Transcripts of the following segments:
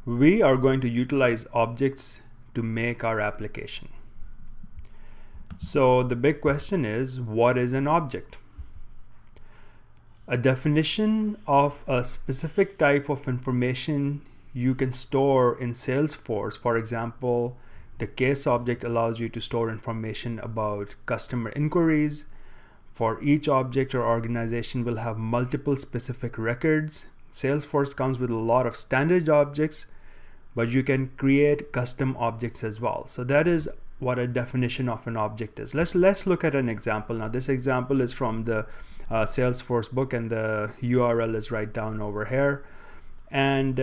we are going to utilize objects to make our application. So the big question is, what is an object? A definition of a specific type of information you can store in Salesforce. For example, the case object allows you to store information about customer inquiries. For each object or organization will have multiple specific records. Salesforce comes with a lot of standard objects, but you can create custom objects as well. So that is what a definition of an object is. Let's look at an example. Now this example is from the Salesforce book, and the URL is right down over here. And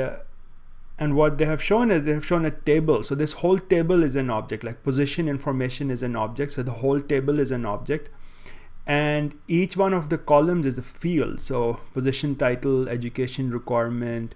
what they have shown is they have shown a table. So this whole table is an object, like position information is an object. So the whole table is an object. And each one of the columns is a field. So position title, education requirement,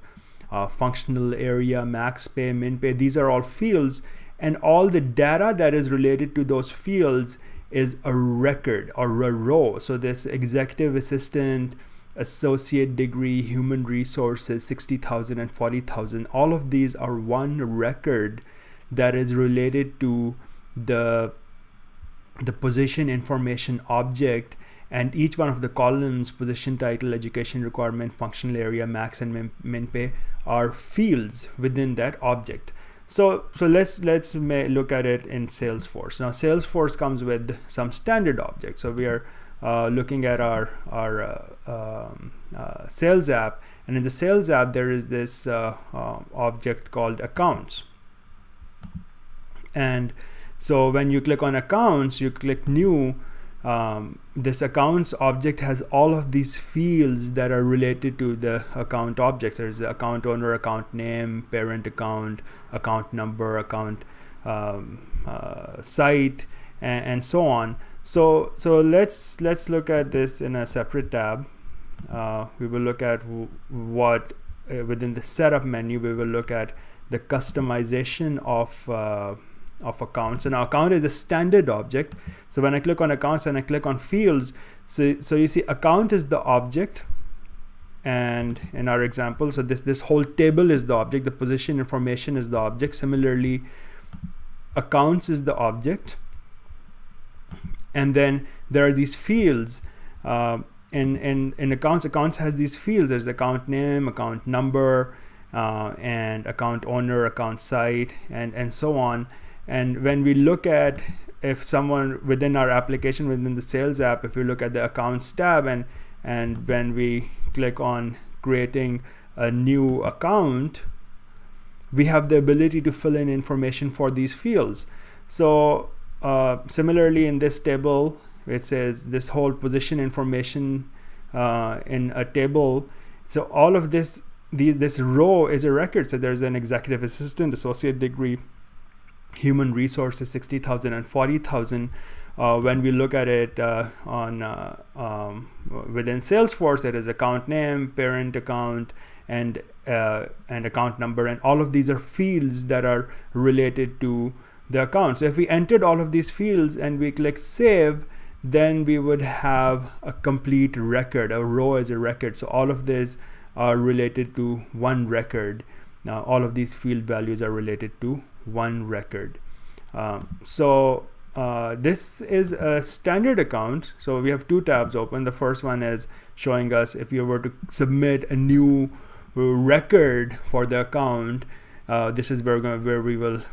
functional area, max pay, min pay, these are all fields. And all the data that is related to those fields is a record or a row. So this executive assistant, associate degree, human resources, 60,000 and 40,000, all of these are one record that is related to the position information object, and each one of the columns, position title, education requirement, functional area, max and min pay, are fields within that object. So let's look at it in Salesforce. Now Salesforce comes with some standard objects. So we are looking at our sales app, and in the sales app there is this object called accounts. And so when you click on accounts, you click new, this accounts object has all of these fields that are related to the account objects. There's the account owner, account name, parent account, account number, account site, and so on. So let's look at this in a separate tab. We will look at what within the setup menu. We will look at the customization of accounts. And account is a standard object. So when I click on accounts and I click on fields, so you see account is the object, and in our example, so this whole table is the object, the position information is the object. Similarly, accounts is the object, and then there are these fields in accounts has these fields. There's the account name, account number, and account owner, account site, and so on. And when we look at, if someone within our application, within the sales app, if we look at the accounts tab, and when we click on creating a new account, we have the ability to fill in information for these fields. So similarly in this table, it says this whole position information in a table. So all of this row is a record. So there's an executive assistant, associate degree, human resources, 60,000 and 40,000. When we look at it within Salesforce, it is account name, parent account, and account number, and all of these are fields that are related to the account. So if we entered all of these fields and we click save, then we would have a complete record. A row is a record. So all of these are related to one record. Now all of these field values are related to one record. This is a standard account. So we have two tabs open. The first one is showing us if you were to submit a new record for the account, this is where we will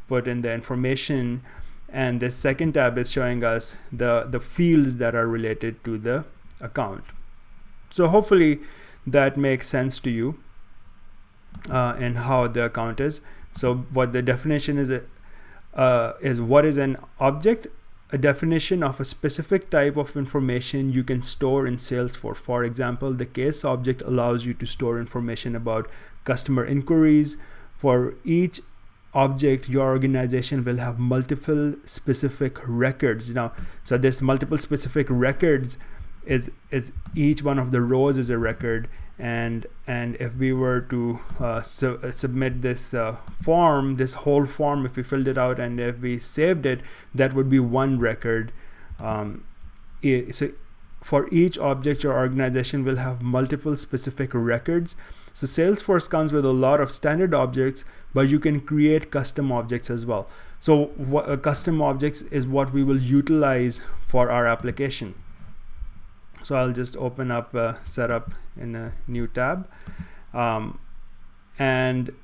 put in the information. And the second tab is showing us the fields that are related to the account. So hopefully that makes sense to you and how the account is. So what the definition is what is an object? A definition of a specific type of information you can store in Salesforce. For example, the case object allows you to store information about customer inquiries. For each object, your organization will have multiple specific records. Now, so this multiple specific records is each one of the rows is a record, and if we were to submit this form, this whole form, if we filled it out and if we saved it, that would be one record. So for each object, your organization will have multiple specific records. So Salesforce comes with a lot of standard objects, but you can create custom objects as well. So custom objects is what we will utilize for our application. So I'll just open up setup in a new tab. And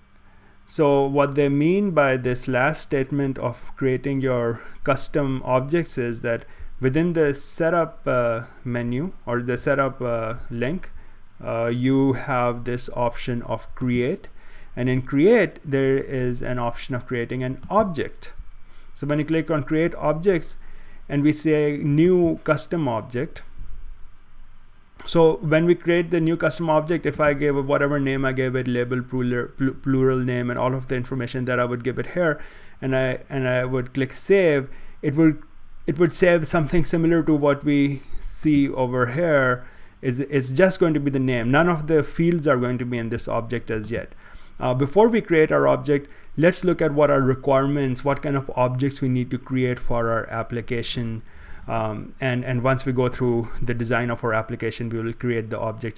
so what they mean by this last statement of creating your custom objects is that within the setup menu or the setup link, you have this option of create, and in create there is an option of creating an object. So when you click on create objects and we say new custom object, so when we create the new custom object, if I gave it whatever name I gave it, label, plural name, and all of the information that I would give it here, and I would click save, it would save something similar to what we see over here. It's just going to be the name. None of the fields are going to be in this object as yet. Before we create our object, let's look at what our requirements, what kind of objects we need to create for our application. And once we go through the design of our application, we will create the objects.